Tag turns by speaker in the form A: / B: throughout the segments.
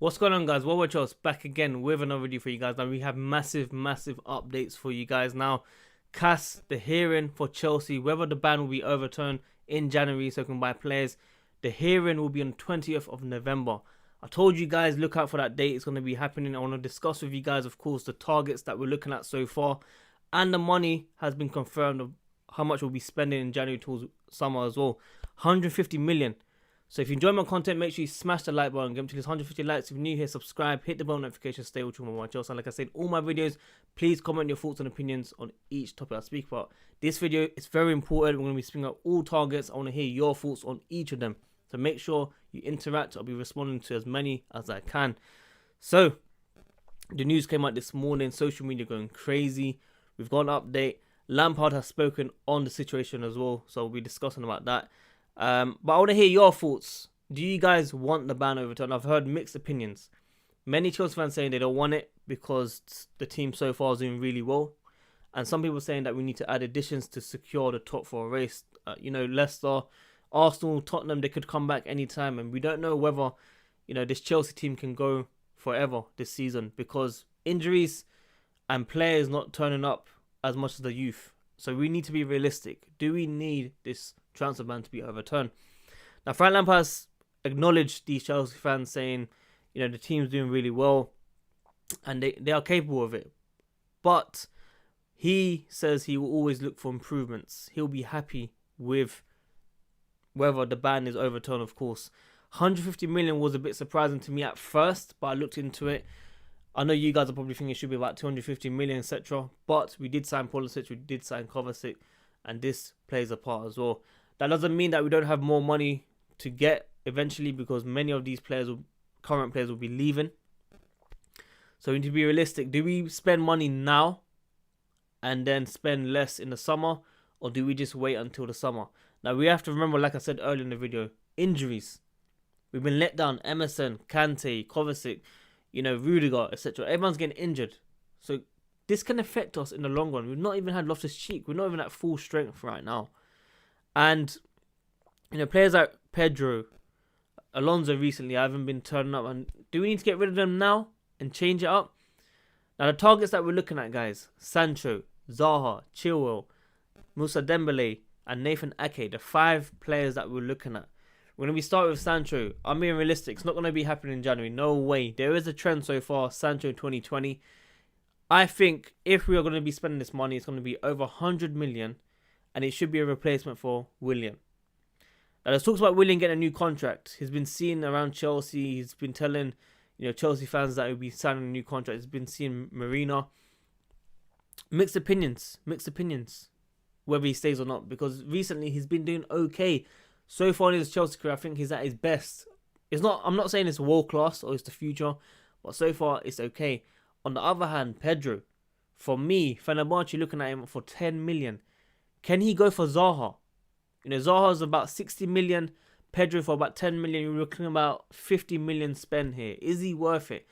A: What's going on, guys? Well, Charles back again with another video for you guys. Now we have massive updates for you guys. Now, the hearing for Chelsea, whether the ban will be overturned in January so can buy players. The hearing will be on 20th of November. I told you guys, look out for that date. It's going to be happening. I want to discuss with you guys, of course, the targets that we're looking at so far, and the money has been confirmed of how much we'll be spending in January towards summer as well. 150 million. So if you enjoy my content, make sure you smash the like button, get to this 150 likes. If you're new here, subscribe, hit the bell notification, stay with you on my channel. And like I said, all my videos, please comment your thoughts and opinions on each topic I speak about. This video is very important. We're going to be speaking up all targets. I want to hear your thoughts on each of them. So make sure you interact. I'll be responding to as many as I can. So the news came out this morning, social media going crazy. We've got an update. Lampard has spoken on the situation as well, so we'll be discussing about that. But I want to hear your thoughts. Do you guys want the ban overturned? I've heard mixed opinions. Many Chelsea fans saying they don't want it because the team so far is doing really well, and some people saying that we need to add additions to secure the top four race. Leicester, Arsenal, Tottenham, they could come back anytime, and we don't know whether this Chelsea team can go forever this season because injuries and players not turning up as much as the youth. So we need to be realistic. Do we need this transfer ban to be overturned? Now, Frank Lampard has acknowledged these Chelsea fans, saying, the team's doing really well and they are capable of it. But he says he will always look for improvements. He'll be happy with whether the ban is overturned, of course. 150 million was a bit surprising to me at first, but I looked into it. I know you guys are probably thinking it should be about 250 million, etc. But we did sign Pulisic, we did sign Kovacic, and this plays a part as well. That doesn't mean that we don't have more money to get eventually, because many of these current players will be leaving. So we need to be realistic. Do we spend money now and then spend less in the summer, or do we just wait until the summer? Now we have to remember, like I said earlier in the video, injuries. We've been let down. Emerson, Kante, Kovacic, Rudiger, etc. Everyone's getting injured. So this can affect us in the long run. We've not even had Loftus-Cheek. We're not even at full strength right now. And, players like Pedro, Alonso recently haven't been turning up. And do we need to get rid of them now and change it up? Now, the targets that we're looking at, guys: Sancho, Zaha, Chilwell, Moussa Dembele, and Nathan Ake. The 5 players that we're looking at. When we start with Sancho, I'm being realistic. It's not going to be happening in January. No way. There is a trend so far. Sancho in 2020. I think if we are going to be spending this money, it's going to be over 100 million. And it should be a replacement for Willian. Now, there's talks about Willian getting a new contract. He's been seen around Chelsea. He's been telling Chelsea fans that he'll be signing a new contract. He's been seeing Marina. Mixed opinions. Whether he stays or not. Because recently he's been doing okay. So far in his Chelsea career, I think he's at his best. I'm not saying it's world class or it's the future, but so far it's okay. On the other hand, Pedro, for me, Fenerbahce looking at him for 10 million. Can he go for Zaha? Zaha's about 60 million, Pedro for about 10 million. You're looking about 50 million spend here. Is he worth it?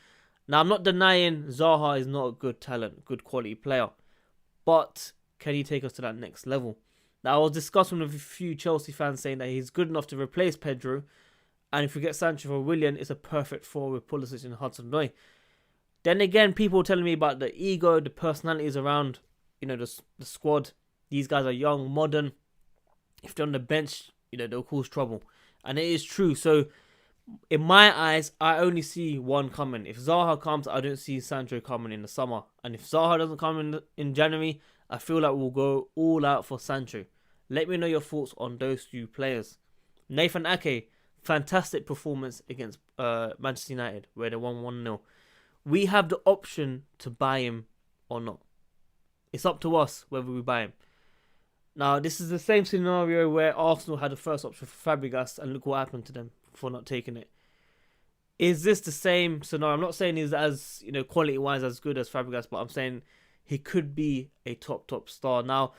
A: Now, I'm not denying Zaha is not a good talent, good quality player, but can he take us to that next level? Now, I was discussing with a few Chelsea fans saying that he's good enough to replace Pedro. And if we get Sancho for Willian, it's a perfect 4 with Pulisic and Hudson-Odoi. Then again, people telling me about the ego, the personalities around, the squad. These guys are young, modern. If they're on the bench, they'll cause trouble. And it is true. So, in my eyes, I only see one coming. If Zaha comes, I don't see Sancho coming in the summer. And if Zaha doesn't come in January, I feel like we'll go all out for Sancho. Let me know your thoughts on those 2 players. Nathan Ake, fantastic performance against Manchester United, where they won 1-0. We have the option to buy him or not. It's up to us whether we buy him. Now, this is the same scenario where Arsenal had the first option for Fabregas, and look what happened to them for not taking it. Is this the same scenario? I'm not saying he's as, quality-wise as good as Fabregas, but I'm saying he could be a top star. Now,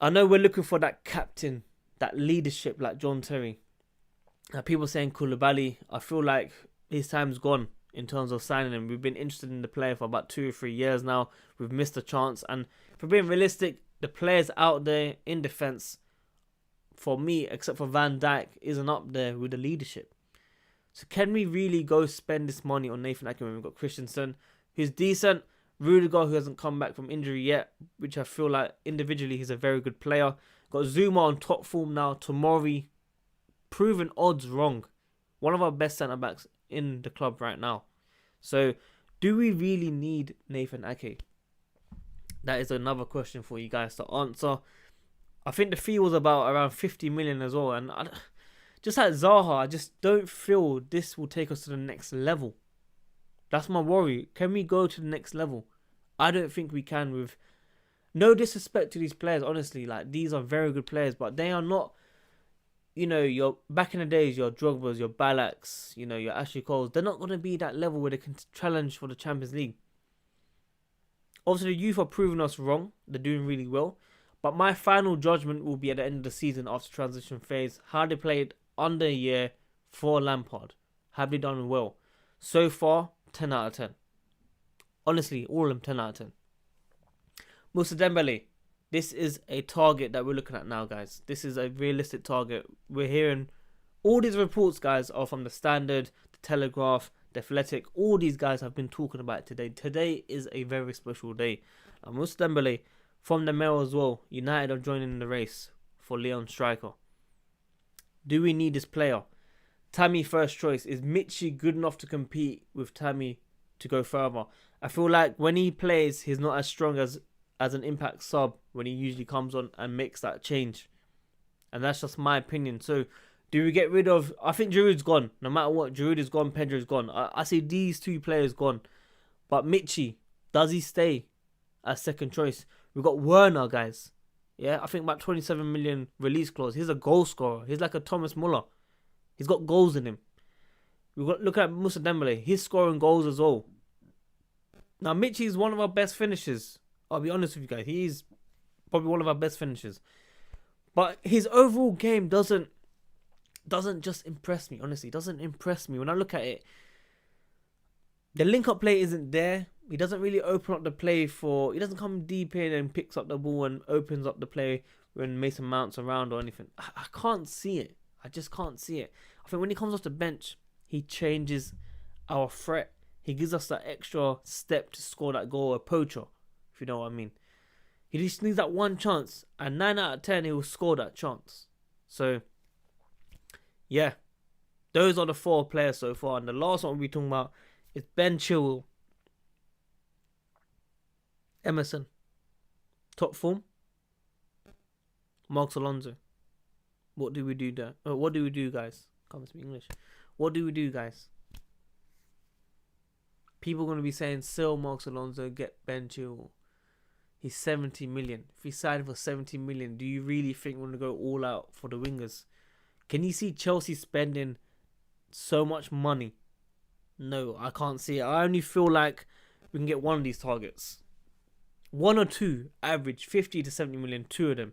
A: I know we're looking for that captain, that leadership like John Terry. Now, people saying Koulibaly, I feel like his time's gone in terms of signing him. We've been interested in the player for about 2 or 3 years now. We've missed a chance. And for being realistic, the players out there in defence, for me, except for Van Dijk, isn't up there with the leadership. So can we really go spend this money on Nathan Ake when we've got Christensen, who's decent, Rudiger, who hasn't come back from injury yet, which I feel like individually he's a very good player. Got Zuma on top form now. Tomori, proven odds wrong. One of our best centre-backs in the club right now. So, do we really need Nathan Ake? That is another question for you guys to answer. I think the fee was about around 50 million as well. And just like Zaha, I just don't feel this will take us to the next level. That's my worry. Can we go to the next level? I don't think we can, with no disrespect to these players, honestly. Like, these are very good players, but they are not, you know, your back in the days, your Drogbas, your Balaks, you know, your Ashley Coles. They're not going to be that level where they can challenge for the Champions League. Obviously, the youth are proving us wrong. They're doing really well. But my final judgment will be at the end of the season after transition phase. How they played under a year for Lampard. Have they done well? So far, 10 out of 10. Honestly, all of them 10 out of 10. Moussa Dembele. This is a target that we're looking at now, guys. This is a realistic target. We're hearing all these reports, guys, are from the Standard, the Telegraph, the Athletic. All these guys have been talking about it today. Today is a very special day. And Moussa Dembele, from the Mail as well, United are joining the race for Leon striker. Do we need this player? Tammy first choice. Is Michy good enough to compete with Tammy to go further? I feel like when he plays, he's not as strong as an impact sub when he usually comes on and makes that change. And that's just my opinion. So, do we get rid of... I think Giroud's gone. No matter what, Giroud is gone, Pedro's gone. I see these two players gone. But Michy, does he stay as second choice? We've got Werner, guys. Yeah, I think about 27 million release clause. He's a goal scorer. He's like a Thomas Muller. He's got goals in him. We've got look at Moussa Dembele. He's scoring goals as well. Now, Michy is one of our best finishers. I'll be honest with you guys. He's probably one of our best finishers. But his overall game doesn't just impress me. Honestly, it doesn't impress me. When I look at it, the link-up play isn't there. He doesn't really open up the play for... He doesn't come deep in and picks up the ball and opens up the play when Mason Mount's around or anything. I can't see it. I just can't see it. I think when he comes off the bench, he changes our threat. He gives us that extra step to score that goal, a poacher, if you know what I mean. He just needs that one chance, and 9 out of 10, he will score that chance. So, yeah. Those are the 4 players so far. And the last one we'll be talking about is Ben Chilwell. Emerson. Top form. Marcos Alonso. What do we do there? What do we do, guys? Can't speak English. What do we do, guys? People are going to be saying, sell Marcos Alonso, get Ben Chilwell. He's 70 million. If he signed for 70 million, do you really think we're going to go all out for the wingers? Can you see Chelsea spending so much money? No, I can't see it. I only feel like we can get one of these targets. 1 or 2, average 50 to 70 million, 2 of them.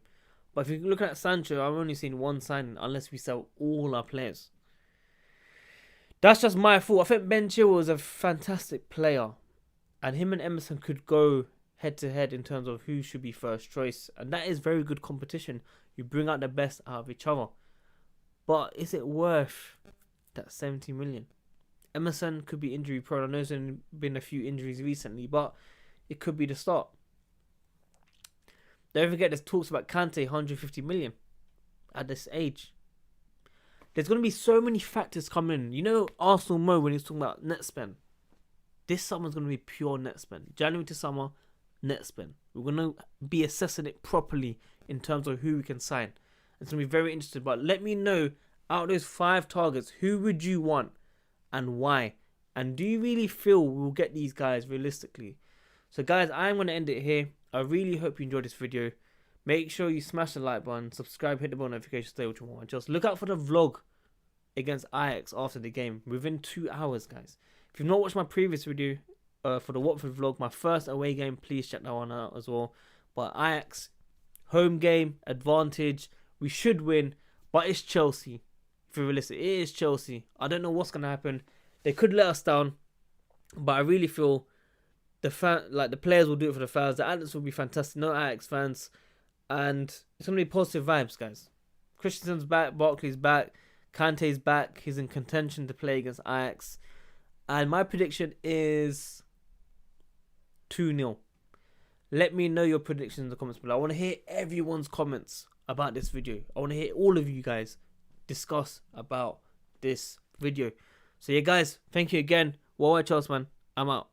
A: But if you look at Sancho, I've only seen 1 signing unless we sell all our players. That's just my fault. I think Ben Chilwell is a fantastic player. And him and Emerson could go head to head in terms of who should be first choice. And that is very good competition. You bring out the best out of each other. But is it worth that 70 million? Emerson could be injury prone. I know there's been a few injuries recently, but it could be the start. Don't forget there's talks about Kante, 150 million at this age. There's going to be so many factors coming in. You know Arsenal Mo when he's talking about net spend. This summer's going to be pure net spend. January to summer, net spend. We're going to be assessing it properly in terms of who we can sign. It's going to be very interesting. But let me know, out of those 5 targets, who would you want and why? And do you really feel we'll get these guys realistically? So guys, I'm going to end it here. I really hope you enjoyed this video. Make sure you smash the like button, subscribe, hit the bell notification, stay with more. Just look out for the vlog against Ajax after the game within 2 hours, guys. If you've not watched my previous video for the Watford vlog, my first away game, please check that one out as well. But Ajax, home game, advantage. We should win, but it's Chelsea. If you're realistic, it is Chelsea. I don't know what's going to happen. They could let us down, but I really feel the players will do it for the fans. The Ajax will be fantastic. No Ajax fans. And it's going to be positive vibes, guys. Christensen's back. Barkley's back. Kante's back. He's in contention to play against Ajax. And my prediction is 2-0. Let me know your predictions in the comments below. I want to hear everyone's comments about this video. I want to hear all of you guys discuss about this video. So yeah, guys, thank you again. Well, Chelsea, man. I'm out.